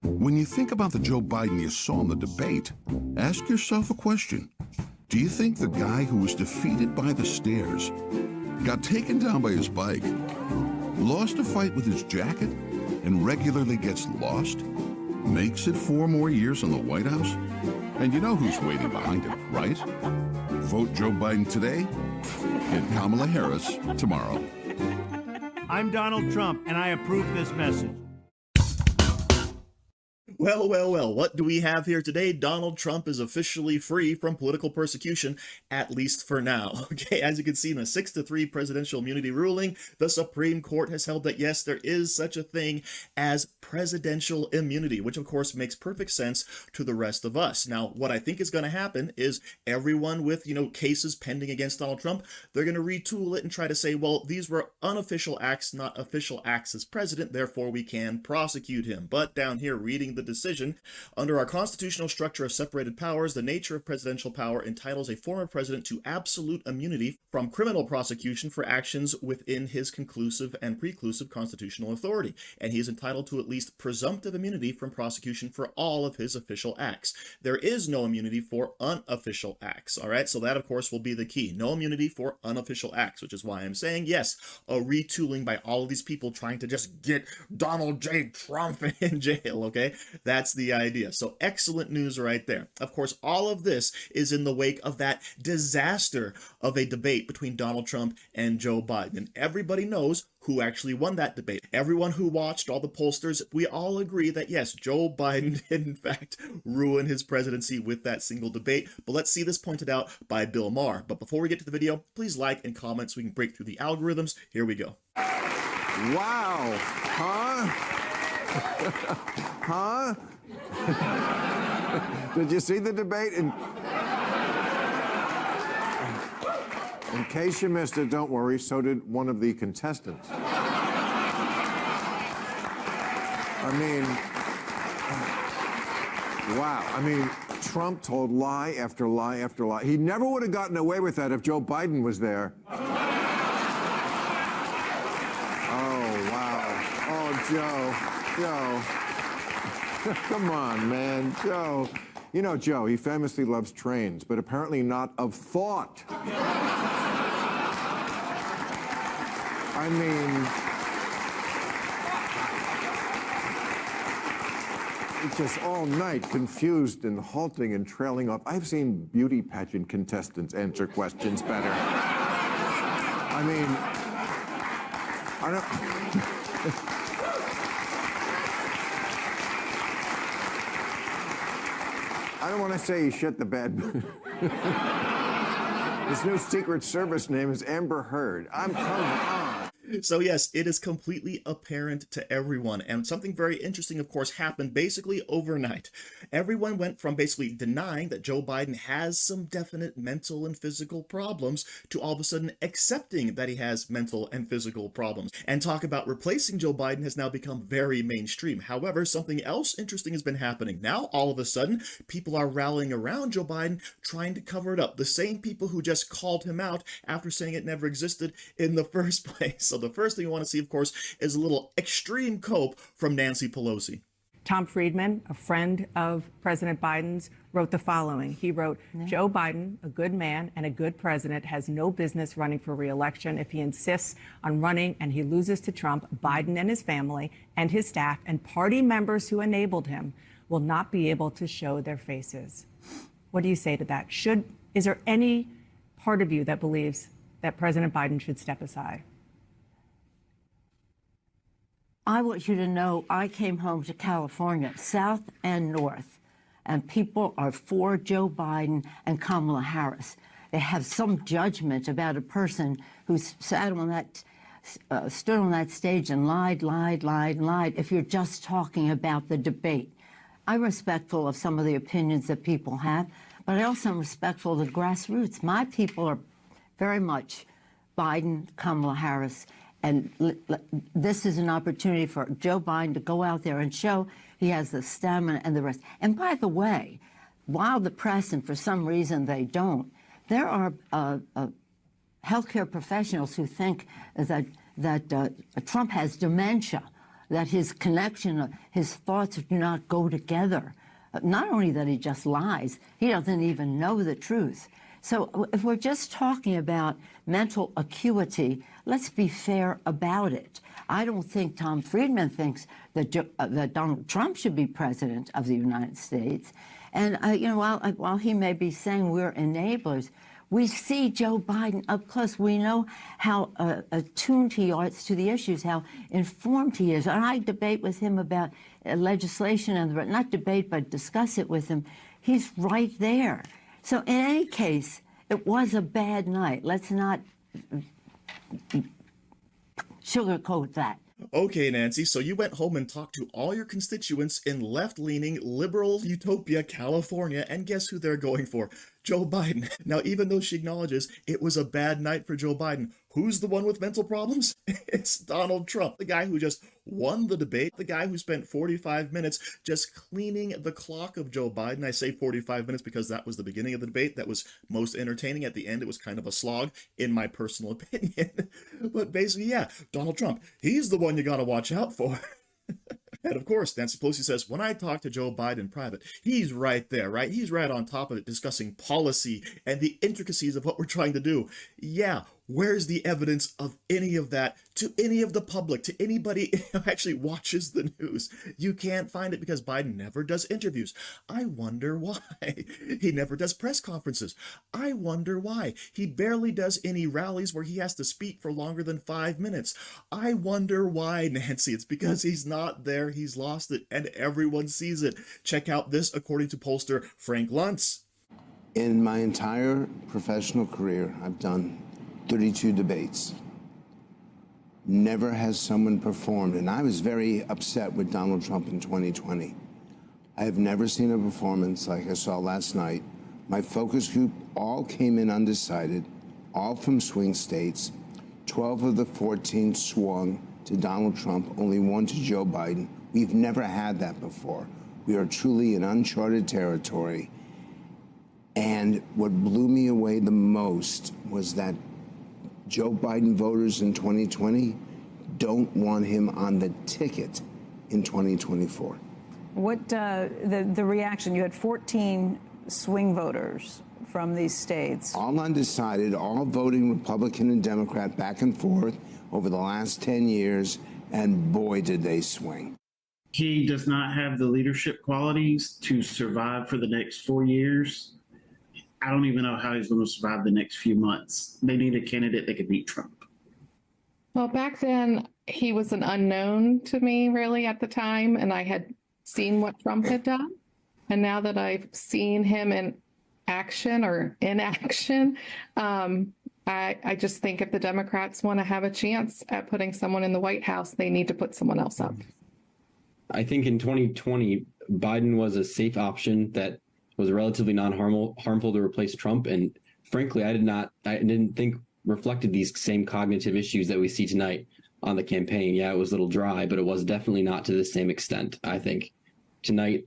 When you think about the Joe Biden you saw in the debate, ask yourself a question. Do you think the guy who was defeated by the stairs, got taken down by his bike, lost a fight with his jacket, and regularly gets lost, makes it 4 more years in the White House? And you know who's waiting behind him, right? Vote Joe Biden today and Kamala Harris tomorrow. I'm Donald Trump, and I approve this message. Well, what do we have here today? Donald Trump is officially free from political persecution, at least for now. Okay, as you can see in a 6-3 presidential immunity ruling, the Supreme Court has held that yes, there is such a thing as presidential immunity, which of course makes perfect sense to the rest of us. Now, what I think is going to happen is everyone with, cases pending against Donald Trump, they're going to retool it and try to say, well, these were unofficial acts, not official acts as president, therefore we can prosecute him. But down here, reading the decision, under our constitutional structure of separated powers, the nature of presidential power entitles a former president to absolute immunity from criminal prosecution for actions within his conclusive and preclusive constitutional authority, and he is entitled to at least presumptive immunity from prosecution for all of his official acts. There is no immunity for unofficial acts, all right? So that, of course, will be the key. No immunity for unofficial acts, which is why I'm saying, yes, a retooling by all of these people trying to just get Donald J. Trump in jail, okay? That's the idea. So excellent news right there. Of course, all of this is in the wake of that disaster of a debate between Donald Trump and Joe Biden. And everybody knows who actually won that debate. Everyone who watched, all the pollsters, we all agree that yes, Joe Biden did in fact ruin his presidency with that single debate. But let's see this pointed out by Bill Maher. But before we get to the video, please like and comment so we can break through the algorithms. Here we go. Wow. Huh? Huh? Did you see the debate? In case you missed it, don't worry, so did one of the contestants. I mean, wow. I mean, Trump told lie after lie after lie. He never would have gotten away with that if Joe Biden was there. Oh, wow. Oh, Joe. Come on, man. Joe. You know, Joe, he famously loves trains, but apparently not of thought. I mean, just all night confused and halting and trailing off. I've seen beauty pageant contestants answer questions better. I mean, I don't... I don't want to say he shit the bed. His new Secret Service name is Amber Heard. I'm coming on. So yes, it is completely apparent to everyone, and something very interesting, of course, happened basically overnight. Everyone went from basically denying that Joe Biden has some definite mental and physical problems to all of a sudden accepting that he has mental and physical problems. And talk about replacing Joe Biden has now become very mainstream. However, something else interesting has been happening. Now, all of a sudden, people are rallying around Joe Biden, trying to cover it up. The same people who just called him out after saying it never existed in the first place. So the first thing you want to see, of course, is a little extreme cope from Nancy Pelosi. Tom Friedman, a friend of President Biden's, wrote the following. He wrote, Joe Biden, a good man and a good president, has no business running for re-election. If he insists on running and he loses to Trump, Biden and his family and his staff and party members who enabled him will not be able to show their faces. What do you say to that? Is there any part of you that believes that President Biden should step aside? I want you to know I came home to California, South and North, and people are for Joe Biden and Kamala Harris. They have some judgment about a person who stood on that stage and lied. If you're just talking about the debate, I'm respectful of some of the opinions that people have, but I also am respectful of the grassroots. My people are very much Biden, Kamala Harris. And this is an opportunity for Joe Biden to go out there and show he has the stamina and the rest. And by the way, while the press, and for some reason they don't, there are healthcare professionals who think that Trump has dementia. that his connection, his thoughts do not go together. Not only that he just lies, he doesn't even know the truth. So if we're just talking about mental acuity, let's be fair about it. I don't think Tom Friedman thinks that, that Donald Trump should be president of the United States. And, while he may be saying we're enablers, we see Joe Biden up close. We know how attuned he is to the issues, how informed he is. And I debate with him about legislation, and not debate, but discuss it with him. He's right there. So in any case, it was a bad night. Let's not sugarcoat that. Okay, Nancy, so you went home and talked to all your constituents in left-leaning, liberal utopia, California, and guess who they're going for? Joe Biden. Now, even though she acknowledges it was a bad night for Joe Biden, who's the one with mental problems? It's Donald Trump, the guy who just won the debate, the guy who spent 45 minutes just cleaning the clock of Joe Biden. I say 45 minutes because that was the beginning of the debate. That was most entertaining. At the end, it was kind of a slog, in my personal opinion. But basically, yeah, Donald Trump, he's the one you got to watch out for. And of course, Nancy Pelosi says, when I talk to Joe Biden in private, he's right there, right? He's right on top of it, discussing policy and the intricacies of what we're trying to do. Yeah, where's the evidence of any of that to any of the public, to anybody who actually watches the news? You can't find it because Biden never does interviews. I wonder why. He never does press conferences. I wonder why. He barely does any rallies where he has to speak for longer than 5 minutes. I wonder why, Nancy. It's because he's not there. He's lost it, and everyone sees it. Check out this, according to pollster Frank Luntz. In my entire professional career, I've done 32 debates. Never has someone performed, and I was very upset with Donald Trump in 2020. I have never seen a performance like I saw last night. My focus group all came in undecided, all from swing states. 12 of the 14 swung to Donald Trump, only one to Joe Biden. We've never had that before. We are truly in uncharted territory. And what blew me away the most was that Joe Biden voters in 2020 don't want him on the ticket in 2024. What the reaction? You had 14 swing voters from these states. All undecided, all voting Republican and Democrat back and forth over the last 10 years, and boy, did they swing. He does not have the leadership qualities to survive for the next 4 years. I don't even know how he's going to survive the next few months. They need a candidate that could beat Trump. Well, back then, he was an unknown to me, really, at the time, and I had seen what Trump had done. And now that I've seen him in action or inaction, I just think if the Democrats want to have a chance at putting someone in the White House, they need to put someone else up. I think in 2020, Biden was a safe option that was relatively non-harmful to replace Trump. And frankly, I didn't think reflected these same cognitive issues that we see tonight on the campaign. Yeah, it was a little dry, but it was definitely not to the same extent. I think tonight,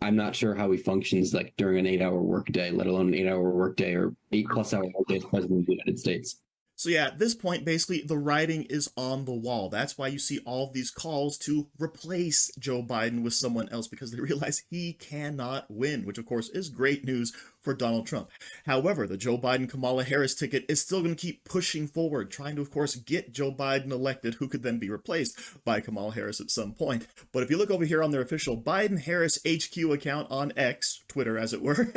I'm not sure how he functions during an 8-hour workday, let alone an 8-hour workday or 8+ hour workday as president of the United States. So yeah, at this point, basically, the writing is on the wall. That's why you see all of these calls to replace Joe Biden with someone else, because they realize he cannot win, which of course is great news for Donald Trump. However, the Joe Biden-Kamala Harris ticket is still going to keep pushing forward, trying to, of course, get Joe Biden elected, who could then be replaced by Kamala Harris at some point. But if you look over here on their official Biden-Harris HQ account on X, Twitter as it were,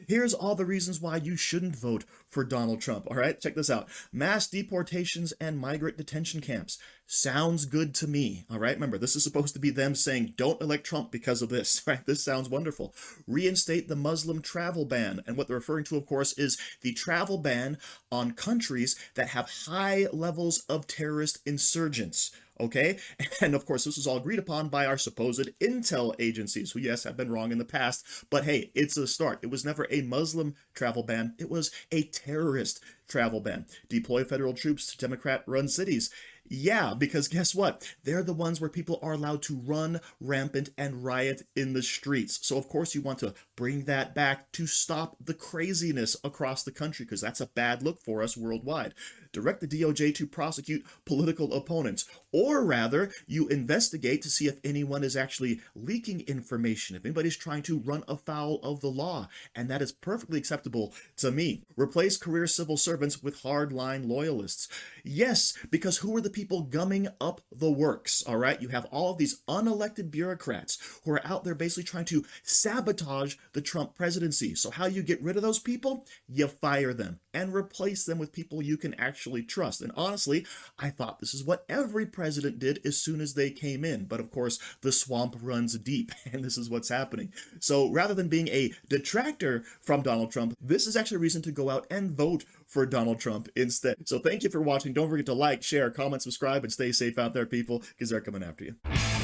here's all the reasons why you shouldn't vote for Donald Trump. All right, check this out. Mass deportations and migrant detention camps. Sounds good to me. All right, remember, this is supposed to be them saying, don't elect Trump because of this, right? This sounds wonderful. Reinstate the Muslim travel ban. And what they're referring to, of course, is the travel ban on countries that have high levels of terrorist insurgents. Okay, and of course, this was all agreed upon by our supposed intel agencies, who, yes, have been wrong in the past, but hey, it's a start. It was never a Muslim travel ban. It was a terrorist travel ban. Deploy federal troops to Democrat-run cities. Yeah, because guess what? They're the ones where people are allowed to run rampant and riot in the streets. So, of course, you want to bring that back to stop the craziness across the country, because that's a bad look for us worldwide. direct the DOJ to prosecute political opponents, or rather, you investigate to see if anyone is actually leaking information, if anybody's trying to run afoul of the law, and that is perfectly acceptable to me. Replace career civil servants with hardline loyalists. Yes, because who are the people gumming up the works, all right? You have all of these unelected bureaucrats who are out there basically trying to sabotage the Trump presidency. So how you get rid of those people? You fire them and replace them with people you can actually trust. And honestly, I thought this is what every president did as soon as they came in. But of course, the swamp runs deep, and this is what's happening. So rather than being a detractor from Donald Trump, this is actually a reason to go out and vote for Donald Trump instead. So thank you for watching. Don't forget to like, share, comment, subscribe, and stay safe out there, people, because they're coming after you.